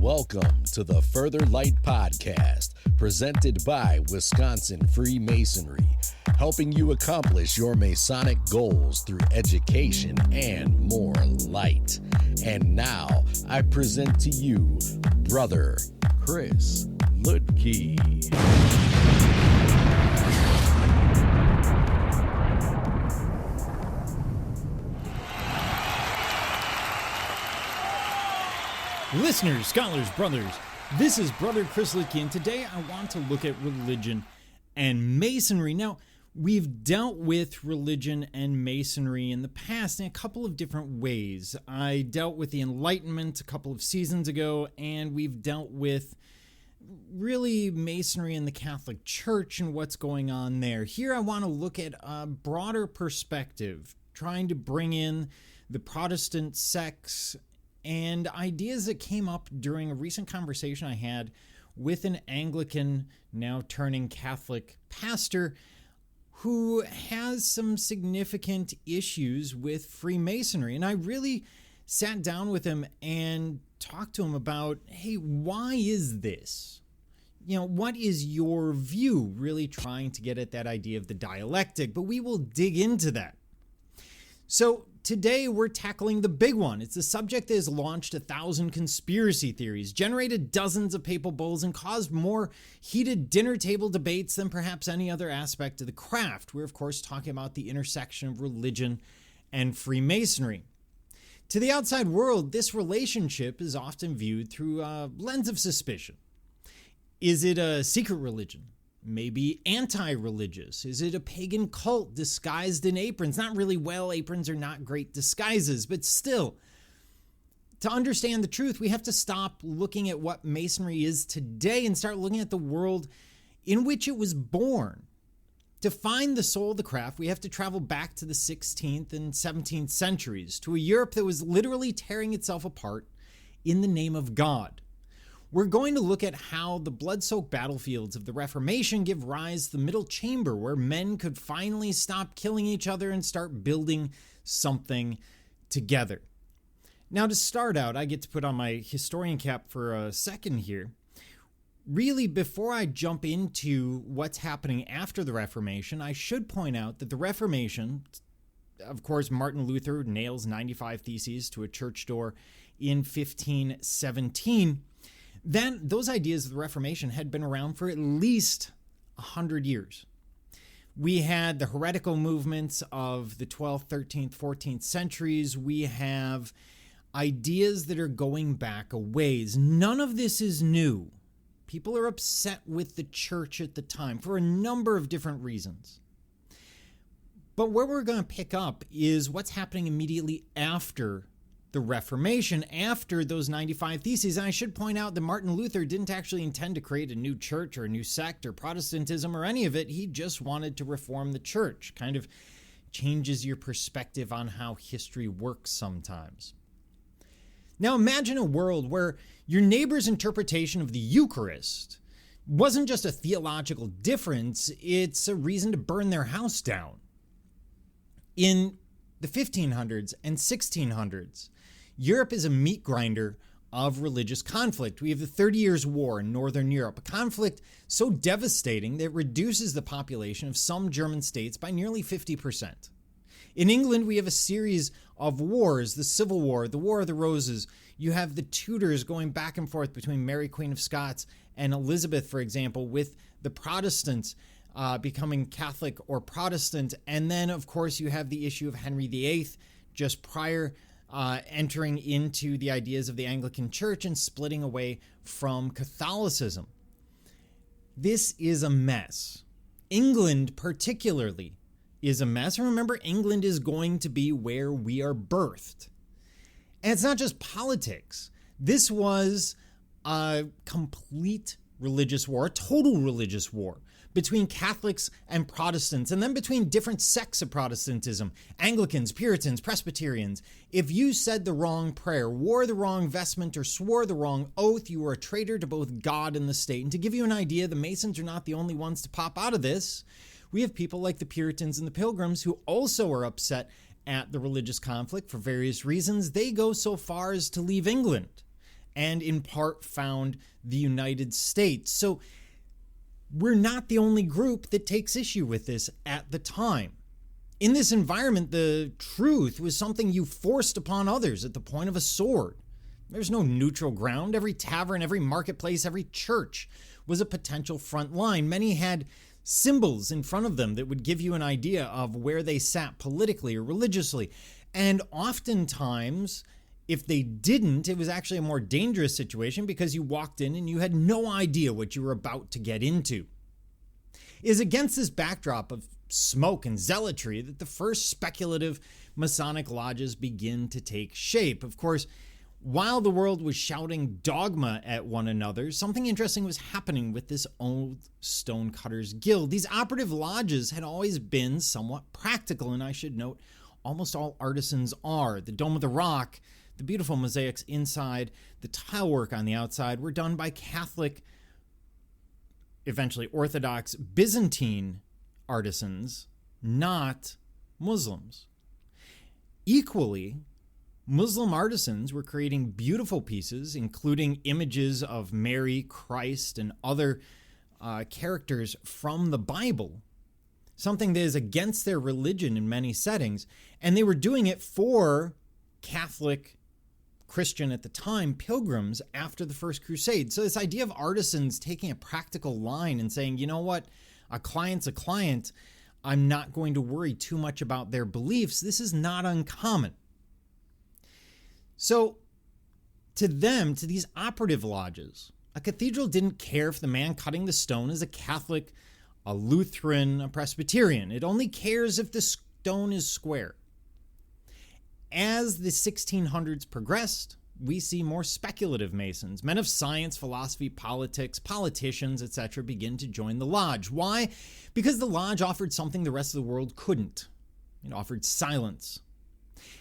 Welcome to the Further Light Podcast, presented by Wisconsin Freemasonry, helping you accomplish your Masonic goals through education and more light. And now, I present to you, Brother Chris Ludke. Listeners, scholars, brothers, this is Brother Chris Ludke, and today I want to look at religion and masonry. Now, we've dealt with religion and masonry in the past in a couple of different ways. I dealt with the Enlightenment a couple of seasons ago, and we've dealt with really masonry in the Catholic Church and what's going on there. Here I want to look at a broader perspective, trying to bring in the Protestant sects and ideas that came up during a recent conversation I had with an Anglican, now turning Catholic pastor who has some significant issues with Freemasonry. And I really sat down with him and talked to him about, hey, why is this? You know, what is your view? Really trying to get at that idea of the dialectic, but we will dig into that. So today we're tackling the big one. It's a subject that has launched 1,000 conspiracy theories, generated dozens of papal bulls, and caused more heated dinner table debates than perhaps any other aspect of the craft. We're, of course, talking about the intersection of religion and Freemasonry. To the outside world, this relationship is often viewed through a lens of suspicion. Is it a secret religion? Maybe anti-religious? Is it a pagan cult disguised in aprons? Not really well, aprons are not great disguises, but still, to understand the truth, we have to stop looking at what Masonry is today and start looking at the world in which it was born. To find the soul of the craft, we have to travel back to the 16th and 17th centuries, to a Europe that was literally tearing itself apart in the name of God. We're going to look at how the blood-soaked battlefields of the Reformation give rise to the middle chamber where men could finally stop killing each other and start building something together. Now, to start out, I get to put on my historian cap for a second here. Really, before I jump into what's happening after the Reformation, I should point out that the Reformation, of course, Martin Luther nails 95 Theses to a church door in 1517. Then those ideas of the Reformation had been around for at least 100 years. We had the heretical movements of the 12th, 13th, 14th centuries. We have ideas that are going back a ways. None of this is new. People are upset with the church at the time for a number of different reasons. But where we're going to pick up is what's happening immediately after the Reformation, after those 95 Theses. And I should point out that Martin Luther didn't actually intend to create a new church or a new sect or Protestantism or any of it. He just wanted to reform the church. Kind of changes your perspective on how history works sometimes. Now imagine a world where your neighbor's interpretation of the Eucharist wasn't just a theological difference, it's a reason to burn their house down. In the 1500s and 1600s, Europe is a meat grinder of religious conflict. We have the 30 Years' War in Northern Europe, a conflict so devastating that it reduces the population of some German states by nearly 50%. In England, we have a series of wars, the Civil War, the War of the Roses. You have the Tudors going back and forth between Mary, Queen of Scots, and Elizabeth, for example, with the Protestants becoming Catholic or Protestant. And then, of course, you have the issue of Henry VIII just prior entering into the ideas of the Anglican Church and splitting away from Catholicism. This is a mess. England particularly is a mess. And remember, England is going to be where we are birthed. And it's not just politics. This was a complete religious war, a total religious war between Catholics and Protestants, and then between different sects of Protestantism, Anglicans, Puritans, Presbyterians. If you said the wrong prayer, wore the wrong vestment, or swore the wrong oath, you were a traitor to both God and the state. And to give you an idea, the Masons are not the only ones to pop out of this. We have people like the Puritans and the Pilgrims who also are upset at the religious conflict for various reasons. They go so far as to leave England. and in part found the United States. So we're not the only group that takes issue with this at the time. In this environment, the truth was something you forced upon others at the point of a sword. There's no neutral ground. Every tavern, every marketplace, every church was a potential front line. Many had symbols in front of them that would give you an idea of where they sat politically or religiously. And oftentimes, if they didn't, it was actually a more dangerous situation because you walked in and you had no idea what you were about to get into. It is against this backdrop of smoke and zealotry that the first speculative Masonic lodges begin to take shape. Of course, while the world was shouting dogma at one another, something interesting was happening with this old Stonecutters Guild. These operative lodges had always been somewhat practical, and I should note, almost all artisans are. The Dome of the Rock, the beautiful mosaics inside, the tile work on the outside were done by Catholic, eventually Orthodox, Byzantine artisans, not Muslims. Equally, Muslim artisans were creating beautiful pieces, including images of Mary, Christ, and other characters from the Bible, something that is against their religion in many settings, and they were doing it for Catholic, Christian at the time, pilgrims after the First Crusade. So this idea of artisans taking a practical line and saying, you know what, a client's a client, I'm not going to worry too much about their beliefs, this is not uncommon. So to them, to these operative lodges, a cathedral didn't care if the man cutting the stone is a Catholic, a Lutheran, a Presbyterian. It only cares if the stone is square. As the 1600s progressed, we see more speculative Masons, men of science, philosophy, politics, politicians, etc., begin to join the lodge. Why? Because the lodge offered something the rest of the world couldn't. It offered silence.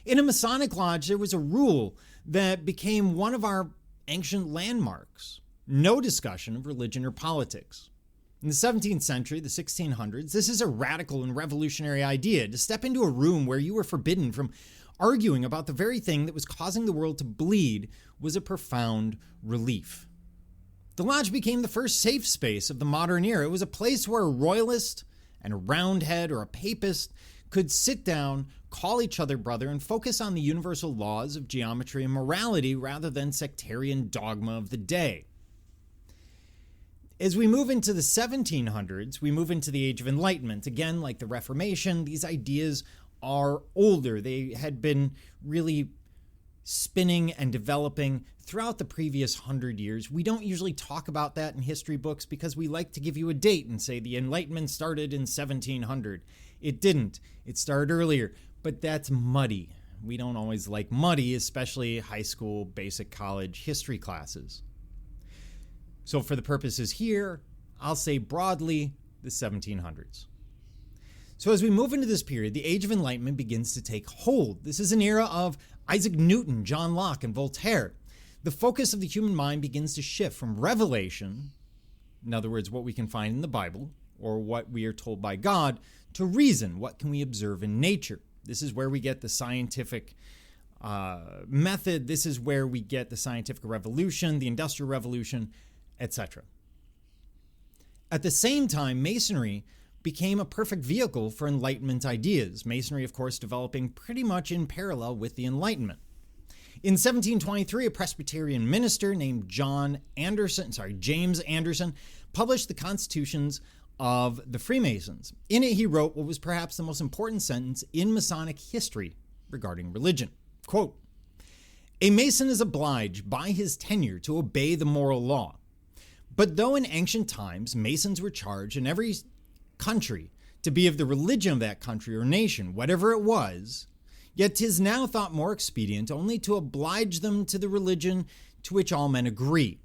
In a Masonic lodge, there was a rule that became one of our ancient landmarks: no discussion of religion or politics. In the 17th century, the 1600s, this is a radical and revolutionary idea, to step into a room where you were forbidden from arguing about the very thing that was causing the world to bleed was a profound relief. The lodge became the first safe space of the modern era. It was a place where a royalist and a roundhead or a papist could sit down, call each other brother, and focus on the universal laws of geometry and morality rather than sectarian dogma of the day. As we move into the 1700s, we move into the Age of Enlightenment. Again, like the Reformation, these ideas are older. They had been really spinning and developing throughout the previous 100 years. We don't usually talk about that in history books because we like to give you a date and say the Enlightenment started in 1700. It didn't. It started earlier, but that's muddy. We don't always like muddy, especially high school, basic college history classes. So for the purposes here, I'll say broadly the 1700s. So as we move into this period, the Age of Enlightenment begins to take hold. This is an era of Isaac Newton, John Locke, and Voltaire. The focus of the human mind begins to shift from revelation, in other words, what we can find in the Bible, or what we are told by God, to reason, what can we observe in nature. This is where we get the scientific method. This is where we get the scientific revolution, the industrial revolution, etc. At the same time, Masonry became a perfect vehicle for Enlightenment ideas. Masonry, of course, developing pretty much in parallel with the Enlightenment. In 1723, a Presbyterian minister named James Anderson published the Constitutions of the Freemasons. In it, he wrote what was perhaps the most important sentence in Masonic history regarding religion. Quote, "A Mason is obliged by his tenure to obey the moral law. But though in ancient times Masons were charged in every country to be of the religion of that country or nation, whatever it was, yet 'tis now thought more expedient only to oblige them to the religion to which all men agree,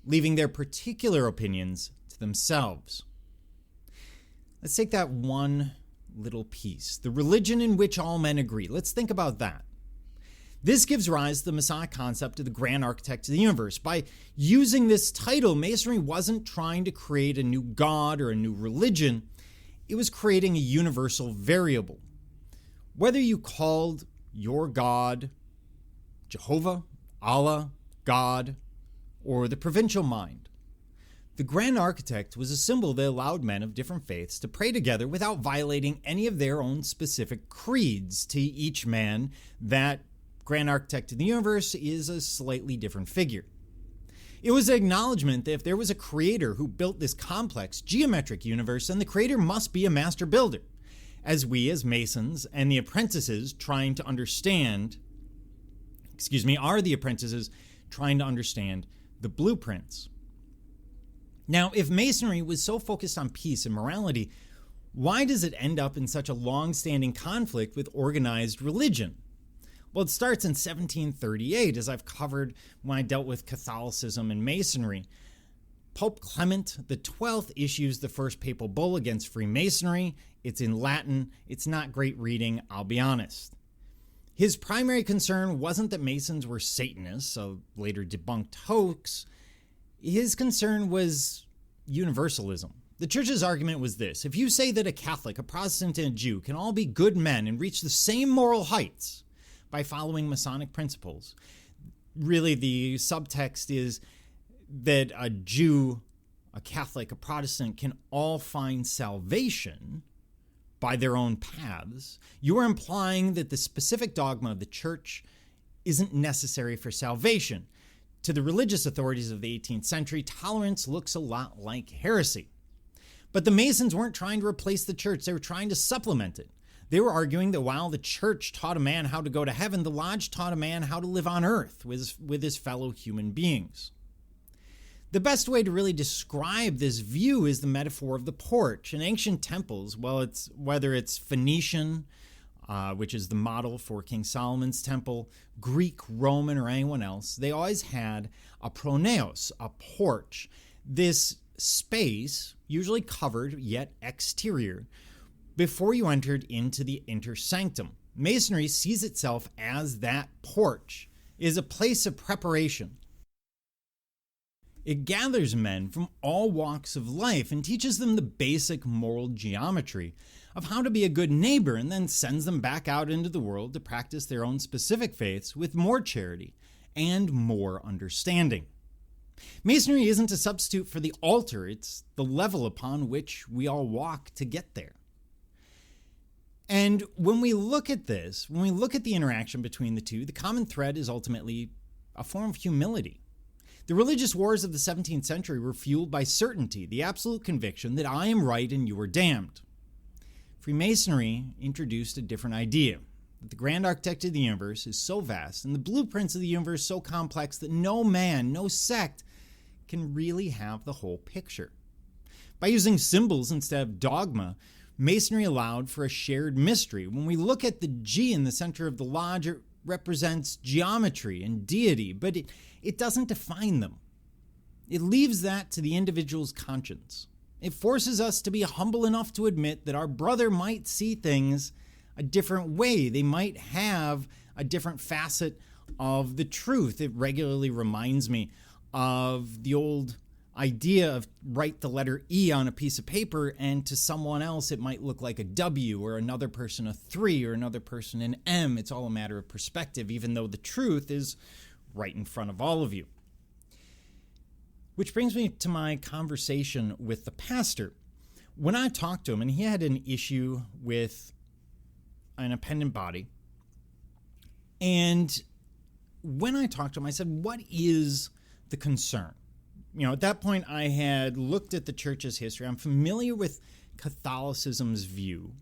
leaving their particular opinions to themselves." Let's take that one little piece. The religion in which all men agree. Let's think about that. This gives rise to the Masonic concept of the grand architect of the universe. By using this title, Masonry wasn't trying to create a new god or a new religion. It was creating a universal variable. Whether you called your God Jehovah, Allah, God, or the provincial mind. The Grand Architect was a symbol that allowed men of different faiths to pray together without violating any of their own specific creeds. To each man, that Grand Architect of the universe is a slightly different figure. It was an acknowledgement that if there was a creator who built this complex geometric universe, then the creator must be a master builder, as we as Masons and the apprentices trying to understand, are the apprentices trying to understand the blueprints. Now, if Masonry was so focused on peace and morality, why does it end up in such a long-standing conflict with organized religion? Well, it starts in 1738, as I've covered when I dealt with Catholicism and Masonry. Pope Clement XII issues the first papal bull against Freemasonry. It's in Latin. It's not great reading, I'll be honest. His primary concern wasn't that Masons were Satanists, a later debunked hoax. His concern was universalism. The church's argument was this: if you say that a Catholic, a Protestant, and a Jew can all be good men and reach the same moral heights by following Masonic principles, really the subtext is that a Jew, a Catholic, a Protestant can all find salvation by their own paths. You are implying that the specific dogma of the church isn't necessary for salvation. To the religious authorities of the 18th century, tolerance looks a lot like heresy. But the Masons weren't trying to replace the church. They were trying to supplement it. They were arguing that while the church taught a man how to go to heaven, the lodge taught a man how to live on earth with his fellow human beings. The best way to really describe this view is the metaphor of the porch. In ancient temples, whether it's Phoenician, which is the model for King Solomon's temple, Greek, Roman, or anyone else, they always had a pronaos, a porch. This space, usually covered yet exterior, before you entered into the inner sanctum. Masonry sees itself as that porch. It is a place of preparation. It gathers men from all walks of life and teaches them the basic moral geometry of how to be a good neighbor, and then sends them back out into the world to practice their own specific faiths with more charity and more understanding. Masonry isn't a substitute for the altar. It's the level upon which we all walk to get there. And when we look at this, when we look at the interaction between the two, the common thread is ultimately a form of humility. The religious wars of the 17th century were fueled by certainty, the absolute conviction that I am right and you are damned. Freemasonry introduced a different idea, that the Grand Architect of the universe is so vast and the blueprints of the universe so complex that no man, no sect, can really have the whole picture. By using symbols instead of dogma, Masonry allowed for a shared mystery. When we look at the G in the center of the lodge, it represents geometry and deity, but it doesn't define them. It leaves that to the individual's conscience. It forces us to be humble enough to admit that our brother might see things a different way. They might have a different facet of the truth. It regularly reminds me of the old idea of write the letter E on a piece of paper, and to someone else it might look like a W, or another person a 3, or another person an M. It's all a matter of perspective, even though the truth is right in front of all of you. Which brings me to my conversation with the pastor. When I talked to him, and he had an issue with an appendant body, and when I talked to him, I said, what is the concern? At that point, I had looked at the church's history. I'm familiar with Catholicism's view.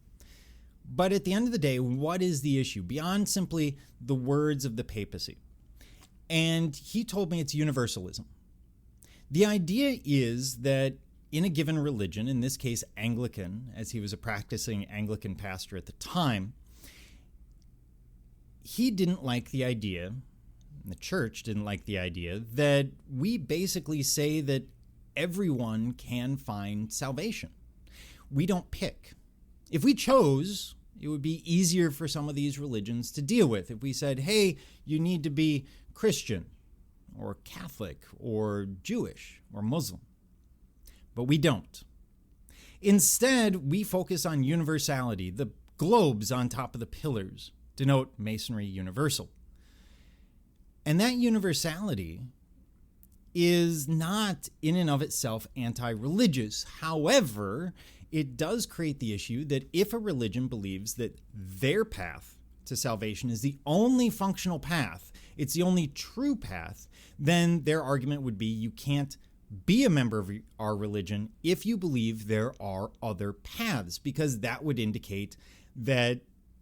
But at the end of the day, what is the issue beyond simply the words of the papacy? And he told me it's universalism. The idea is that in a given religion, in this case Anglican, as he was a practicing Anglican pastor at the time, he didn't like the idea, the church didn't like the idea, that we basically say that everyone can find salvation. We don't pick. If we chose, it would be easier for some of these religions to deal with. If we said, hey, you need to be Christian or Catholic or Jewish or Muslim. But we don't. Instead, we focus on universality. The globes on top of the pillars denote Masonry universal. And that universality is not in and of itself anti-religious. However, it does create the issue that if a religion believes that their path to salvation is the only functional path, it's the only true path, then their argument would be you can't be a member of our religion if you believe there are other paths, because that would indicate that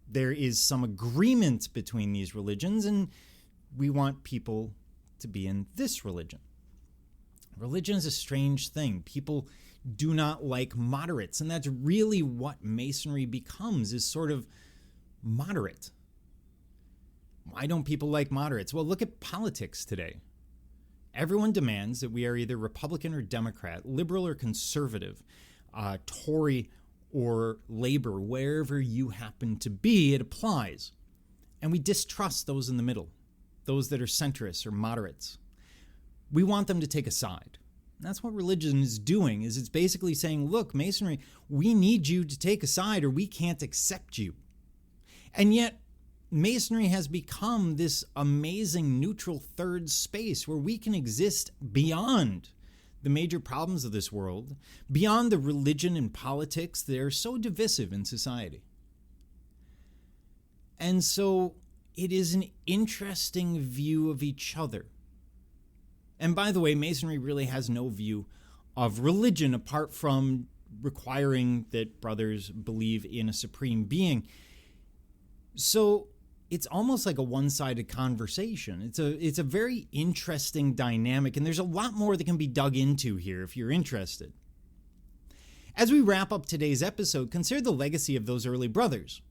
there is some agreement between these religions, and we want people to be in this religion. Religion is a strange thing. People do not like moderates, and that's really what Masonry becomes, is sort of moderate. Why don't people like moderates? Well, look at politics today. Everyone demands that we are either Republican or Democrat, liberal or conservative, Tory or Labor, wherever you happen to be, it applies. And we distrust those in the middle, those that are centrists or moderates. We want them to take a side. And that's what religion is doing, is it's basically saying, look, Masonry, we need you to take a side or we can't accept you. And yet, Masonry has become this amazing neutral third space where we can exist beyond the major problems of this world, beyond the religion and politics that are so divisive in society. And so it is an interesting view of each other. And by the way, Masonry really has no view of religion apart from requiring that brothers believe in a supreme being. So it's almost like a one-sided conversation. It's a very interesting dynamic, and there's a lot more that can be dug into here if you're interested. As we wrap up today's episode, consider the legacy of those early brothers.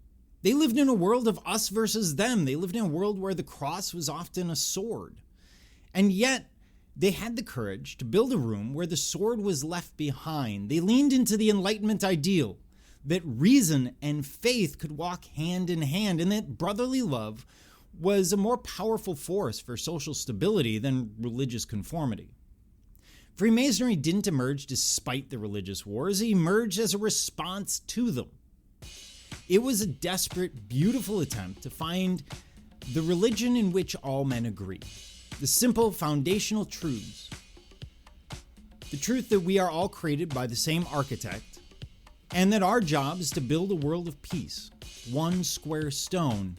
They lived in a world of us versus them. They lived in a world where the cross was often a sword. And yet, they had the courage to build a room where the sword was left behind. They leaned into the Enlightenment ideal that reason and faith could walk hand in hand, and that brotherly love was a more powerful force for social stability than religious conformity. Freemasonry didn't emerge despite the religious wars. It emerged as a response to them. It was a desperate, beautiful attempt to find the religion in which all men agree. The simple foundational truths. The truth that we are all created by the same architect, and that our job is to build a world of peace, one square stone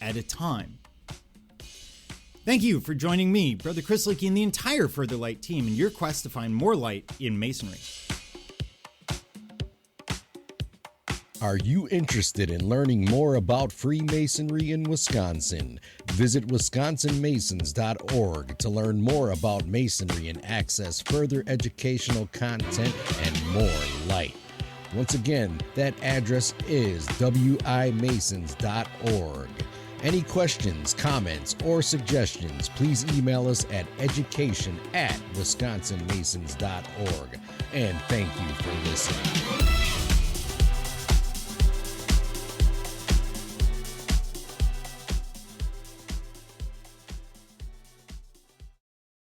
at a time. Thank you for joining me, Brother Chris Lickey, and the entire Further Light team in your quest to find more light in Masonry. Are you interested in learning more about Freemasonry in Wisconsin? Visit wisconsinmasons.org to learn more about Masonry and access further educational content and more light. Once again, that address is wimasons.org. Any questions, comments, or suggestions, please email us at education@wisconsinmasons.org. And thank you for listening.